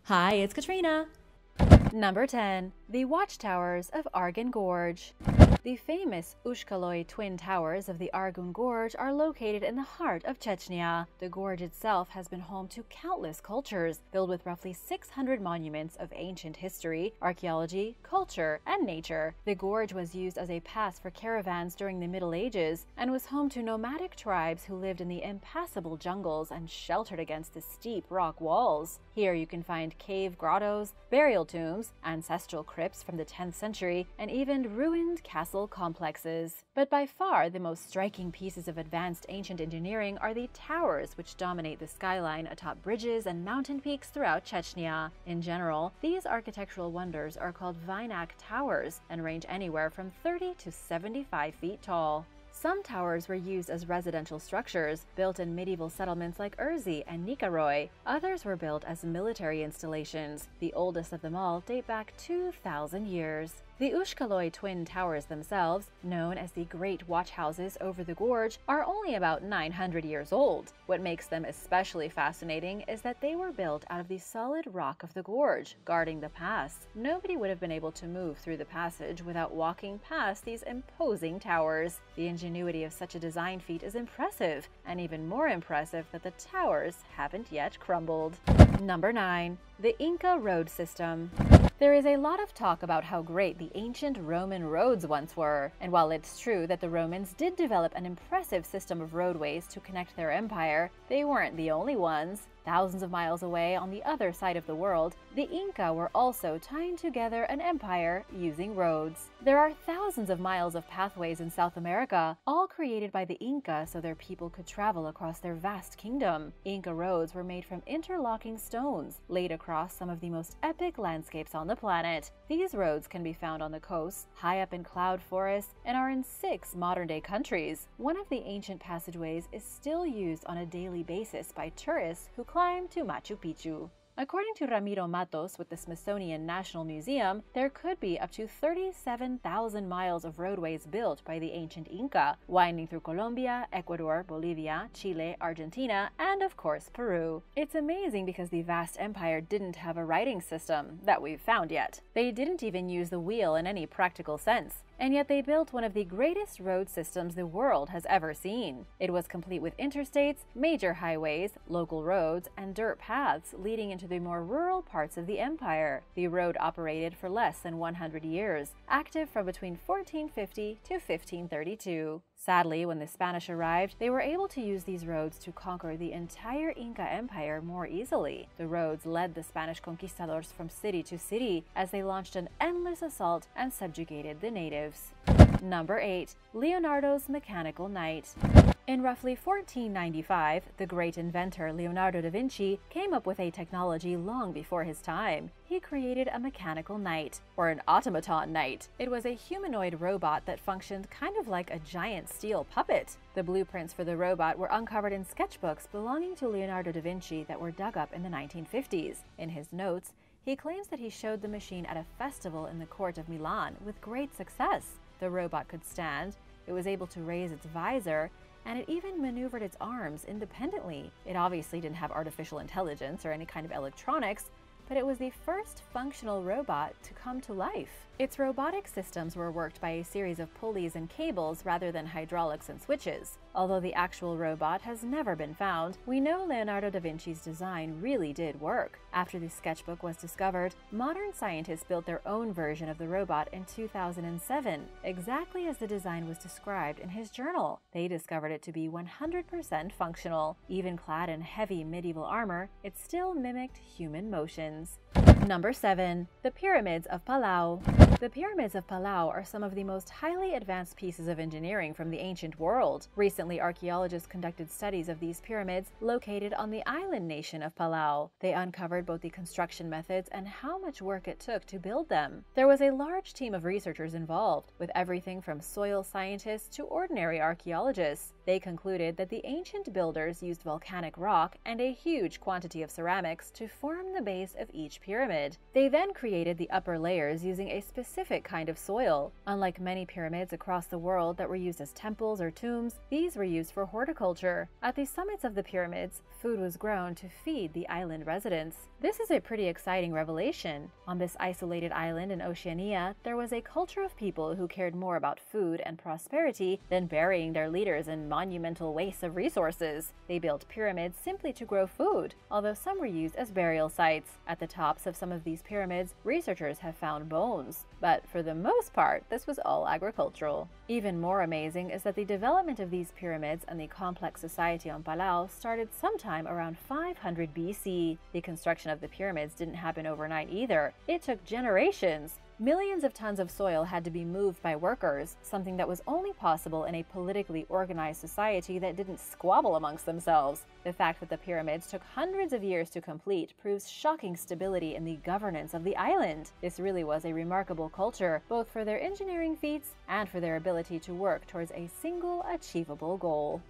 Hi, it's Katrina. Number 10. The Watchtowers of Argun Gorge. The famous Ushkaloi twin towers of the Argun Gorge are located in the heart of Chechnya. The gorge itself has been home to countless cultures, filled with roughly 600 monuments of ancient history, archaeology, culture, and nature. The gorge was used as a pass for caravans during the Middle Ages and was home to nomadic tribes who lived in the impassable jungles and sheltered against the steep rock walls. Here you can find cave grottos, burial tombs, ancestral crypts from the 10th century, and even ruined castle complexes. But by far the most striking pieces of advanced ancient engineering are the towers, which dominate the skyline atop bridges and mountain peaks throughout Chechnya. In general, these architectural wonders are called Vainak towers and range anywhere from 30 to 75 feet tall. Some towers were used as residential structures, built in medieval settlements like Urzi and Nikaroi. Others were built as military installations. The oldest of them all date back 2,000 years. The Ushkaloi twin towers themselves, known as the Great Watch Houses over the gorge, are only about 900 years old. What makes them especially fascinating is that they were built out of the solid rock of the gorge, guarding the pass. Nobody would have been able to move through the passage without walking past these imposing towers. The ingenuity of such a design feat is impressive, and even more impressive that the towers haven't yet crumbled. Number 9. The Inca road system. There is a lot of talk about how great the ancient Roman roads once were, and while it's true that the Romans did develop an impressive system of roadways to connect their empire, they weren't the only ones. Thousands of miles away on the other side of the world, the Inca were also tying together an empire using roads. There are thousands of miles of pathways in South America, all created by the Inca so their people could travel across their vast kingdom. Inca roads were made from interlocking stones, laid across some of the most epic landscapes on the planet. These roads can be found on the coast, high up in cloud forests, and are in 6 modern-day countries. One of the ancient passageways is still used on a daily basis by tourists who climb to Machu Picchu. According to Ramiro Matos with the Smithsonian National Museum, there could be up to 37,000 miles of roadways built by the ancient Inca, winding through Colombia, Ecuador, Bolivia, Chile, Argentina, and of course Peru. It's amazing because the vast empire didn't have a writing system that we've found yet. They didn't even use the wheel in any practical sense. And yet they built one of the greatest road systems the world has ever seen. It was complete with interstates, major highways, local roads, and dirt paths leading into the more rural parts of the empire. The road operated for less than 100 years, active from between 1450 to 1532. Sadly, when the Spanish arrived, they were able to use these roads to conquer the entire Inca Empire more easily. The roads led the Spanish conquistadors from city to city as they launched an endless assault and subjugated the natives. Number 8. Leonardo's Mechanical Knight. In roughly 1495, the great inventor Leonardo da Vinci came up with a technology long before his time. He created a mechanical knight, or an automaton knight. It was a humanoid robot that functioned kind of like a giant steel puppet. The blueprints for the robot were uncovered in sketchbooks belonging to Leonardo da Vinci that were dug up in the 1950s. In his notes, he claims that he showed the machine at a festival in the court of Milan with great success. The robot could stand, it was able to raise its visor, and it even maneuvered its arms independently. It obviously didn't have artificial intelligence or any kind of electronics, but it was the first functional robot to come to life. Its robotic systems were worked by a series of pulleys and cables rather than hydraulics and switches. Although the actual robot has never been found, we know Leonardo da Vinci's design really did work. After the sketchbook was discovered, modern scientists built their own version of the robot in 2007, exactly as the design was described in his journal. They discovered it to be 100% functional. Even clad in heavy medieval armor, it still mimicked human motions. Number 7. The Pyramids of Palau. The Pyramids of Palau are some of the most highly advanced pieces of engineering from the ancient world. Recently, archaeologists conducted studies of these pyramids located on the island nation of Palau. They uncovered both the construction methods and how much work it took to build them. There was a large team of researchers involved, with everything from soil scientists to ordinary archaeologists. They concluded that the ancient builders used volcanic rock and a huge quantity of ceramics to form the base of each pyramid. pyramid. They then created the upper layers using a specific kind of soil. Unlike many pyramids across the world that were used as temples or tombs, these were used for horticulture. At the summits of the pyramids, food was grown to feed the island residents. This is a pretty exciting revelation. On this isolated island in Oceania, there was a culture of people who cared more about food and prosperity than burying their leaders in monumental wastes of resources. They built pyramids simply to grow food, although some were used as burial sites. At the tops of some of these pyramids, researchers have found bones. But for the most part, this was all agricultural. Even more amazing is that the development of these pyramids and the complex society on Palau started sometime around 500 BC. The construction of the pyramids didn't happen overnight either. It took generations. Millions of tons of soil had to be moved by workers, something that was only possible in a politically organized society that didn't squabble amongst themselves. The fact that the pyramids took hundreds of years to complete proves shocking stability in the governance of the island. This really was a remarkable culture, both for their engineering feats and for their ability to work towards a single achievable goal.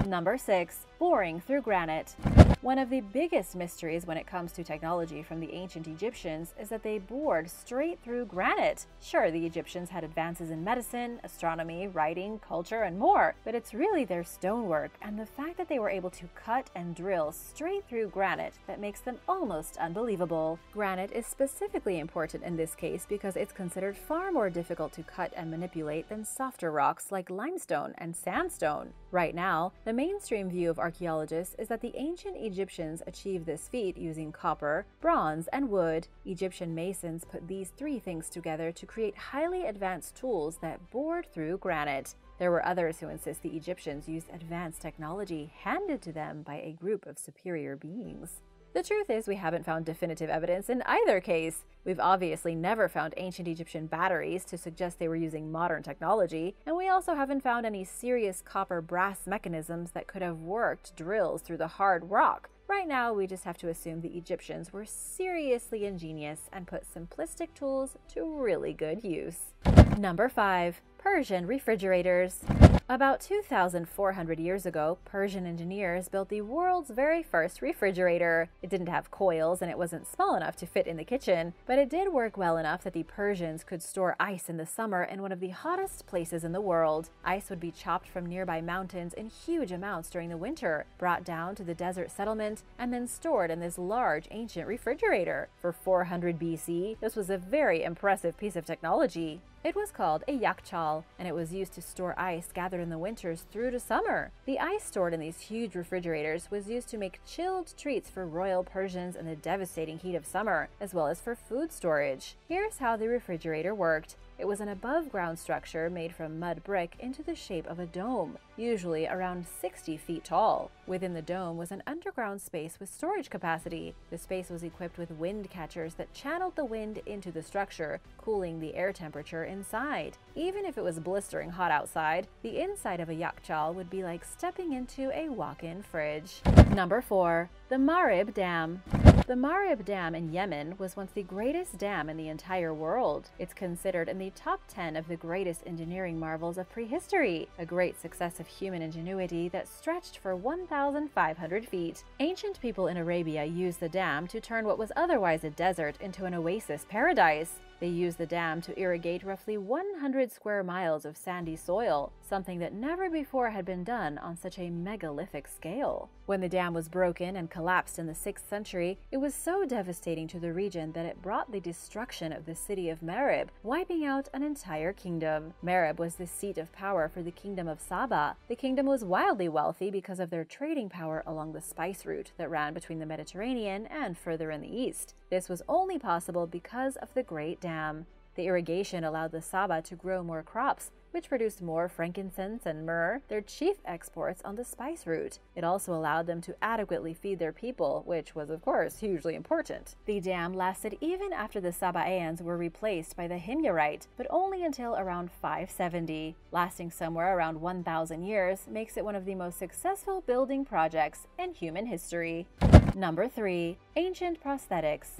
Number 6. Boring through granite. One of the biggest mysteries when it comes to technology from the ancient Egyptians is that they bored straight through granite. Sure, the Egyptians had advances in medicine, astronomy, writing, culture, and more, but it's really their stonework and the fact that they were able to cut and drill straight through granite that makes them almost unbelievable. Granite is specifically important in this case because it's considered far more difficult to cut and manipulate than softer rocks like limestone and sandstone. Right now, the mainstream view of archaeologists is that the ancient Egyptians achieved this feat using copper, bronze, and wood. Egyptian masons put these three things together to create highly advanced tools that bored through granite. There were others who insist the Egyptians used advanced technology handed to them by a group of superior beings. The truth is, we haven't found definitive evidence in either case. We've obviously never found ancient Egyptian batteries to suggest they were using modern technology, and we also haven't found any serious copper-brass mechanisms that could have worked drills through the hard rock. Right now, we just have to assume the Egyptians were seriously ingenious and put simplistic tools to really good use. Number 5. Persian refrigerators. About 2,400 years ago, Persian engineers built the world's very first refrigerator. It didn't have coils and it wasn't small enough to fit in the kitchen, but it did work well enough that the Persians could store ice in the summer in one of the hottest places in the world. Ice would be chopped from nearby mountains in huge amounts during the winter, brought down to the desert settlement, and then stored in this large ancient refrigerator. For 400 BC, this was a very impressive piece of technology. It was called a yakchal, and it was used to store ice gathered in the winters through to summer. The ice stored in these huge refrigerators was used to make chilled treats for royal Persians in the devastating heat of summer, as well as for food storage. Here's how the refrigerator worked. It was an above-ground structure made from mud brick into the shape of a dome, usually around 60 feet tall. Within the dome was an underground space with storage capacity. The space was equipped with wind catchers that channeled the wind into the structure, cooling the air temperature inside. Even if it was blistering hot outside, the inside of a yakchal would be like stepping into a walk-in fridge. Number 4. The Marib Dam. The Marib Dam in Yemen was once the greatest dam in the entire world. It's considered in the top 10 of the greatest engineering marvels of prehistory, a great success of human ingenuity that stretched for 1,500 feet. Ancient people in Arabia used the dam to turn what was otherwise a desert into an oasis paradise. They used the dam to irrigate roughly 100 square miles of sandy soil, something that never before had been done on such a megalithic scale. When the dam was broken and collapsed in the 6th century, it was so devastating to the region that it brought the destruction of the city of Marib, wiping out an entire kingdom. Marib was the seat of power for the kingdom of Saba. The kingdom was wildly wealthy because of their trading power along the spice route that ran between the Mediterranean and further in the east. This was only possible because of the Great Dam. The irrigation allowed the Saba to grow more crops, which produced more frankincense and myrrh, their chief exports on the spice route. It also allowed them to adequately feed their people, which was of course hugely important. The dam lasted even after the Sabaeans were replaced by the Himyarite, but only until around 570. Lasting somewhere around 1,000 years makes it one of the most successful building projects in human history. Number 3. Ancient prosthetics.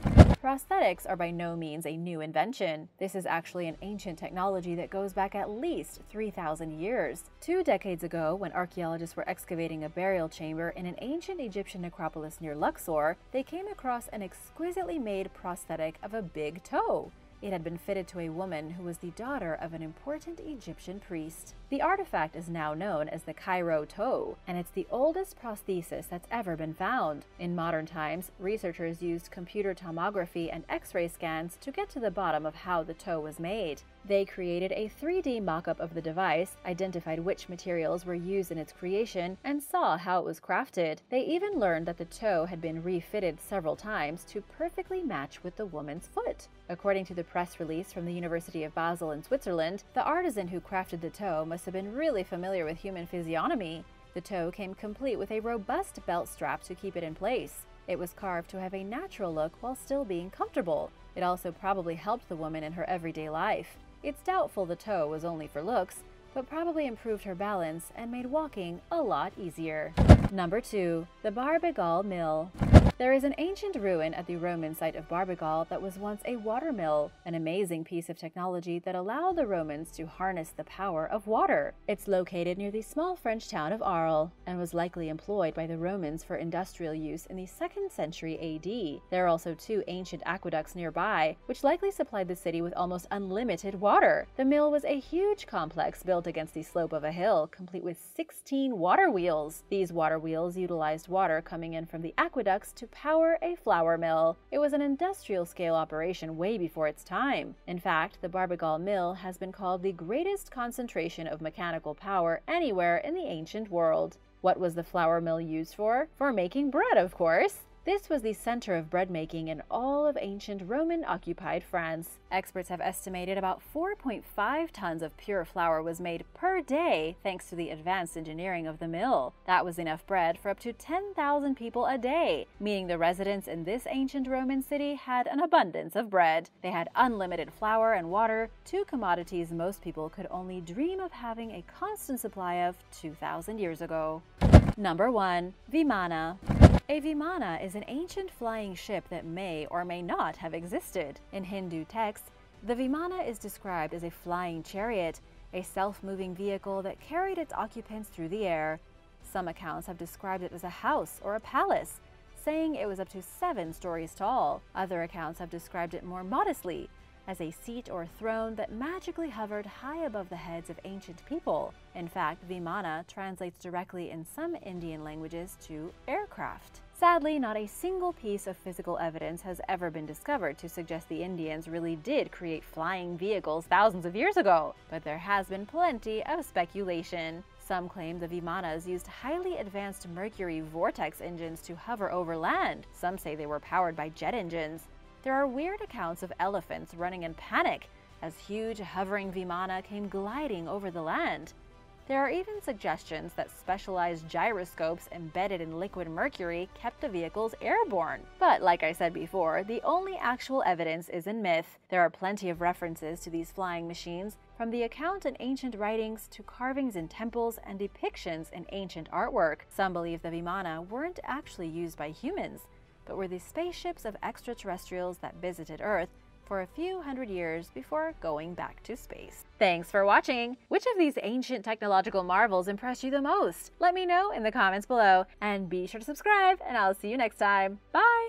Prosthetics are by no means a new invention. This is actually an ancient technology that goes back at least 3,000 years. 2 decades ago, when archaeologists were excavating a burial chamber in an ancient Egyptian necropolis near Luxor, they came across an exquisitely made prosthetic of a big toe. It had been fitted to a woman who was the daughter of an important Egyptian priest. The artifact is now known as the Cairo toe, and it's the oldest prosthesis that's ever been found. In modern times, researchers used computer tomography and X-ray scans to get to the bottom of how the toe was made. They created a 3D mock-up of the device, identified which materials were used in its creation, and saw how it was crafted. They even learned that the toe had been refitted several times to perfectly match with the woman's foot. According to the press release from the University of Basel in Switzerland, the artisan who crafted the toe must have been really familiar with human physiognomy. The toe came complete with a robust belt strap to keep it in place. It was carved to have a natural look while still being comfortable. It also probably helped the woman in her everyday life. It's doubtful the toe was only for looks, but probably improved her balance and made walking a lot easier. Number 2. The Barbegal Mill. There is an ancient ruin at the Roman site of Barbegal that was once a watermill, an amazing piece of technology that allowed the Romans to harness the power of water. It's located near the small French town of Aral and was likely employed by the Romans for industrial use in the 2nd century AD. There are also 2 ancient aqueducts nearby, which likely supplied the city with almost unlimited water. The mill was a huge complex built against the slope of a hill, complete with 16 water wheels. These water wheels utilized water coming in from the aqueducts to power a flour mill. It was an industrial-scale operation way before its time. In fact, the Barbegal Mill has been called the greatest concentration of mechanical power anywhere in the ancient world. What was the flour mill used for? For making bread, of course. This was the center of bread making in all of ancient Roman-occupied France. Experts have estimated about 4.5 tons of pure flour was made per day thanks to the advanced engineering of the mill. That was enough bread for up to 10,000 people a day, meaning the residents in this ancient Roman city had an abundance of bread. They had unlimited flour and water, 2 commodities most people could only dream of having a constant supply of 2,000 years ago. Number 1. Vimana. A vimana is an ancient flying ship that may or may not have existed. In Hindu texts, the vimana is described as a flying chariot, a self-moving vehicle that carried its occupants through the air. Some accounts have described it as a house or a palace, saying it was up to 7 stories tall. Other accounts have described it more modestly, as a seat or throne that magically hovered high above the heads of ancient people. In fact, vimana translates directly in some Indian languages to aircraft. Sadly, not a single piece of physical evidence has ever been discovered to suggest the Indians really did create flying vehicles thousands of years ago, but there has been plenty of speculation. Some claim the vimanas used highly advanced mercury vortex engines to hover over land. Some say they were powered by jet engines. There are weird accounts of elephants running in panic as huge hovering vimana came gliding over the land. There are even suggestions that specialized gyroscopes embedded in liquid mercury kept the vehicles airborne. But like I said before, the only actual evidence is in myth. There are plenty of references to these flying machines, from the account in ancient writings to carvings in temples and depictions in ancient artwork. Some believe the vimana weren't actually used by humans, but were the spaceships of extraterrestrials that visited Earth for a few hundred years before going back to space. Thanks for watching! Which of these ancient technological marvels impressed you the most? Let me know in the comments below, and be sure to subscribe, and I'll see you next time. Bye!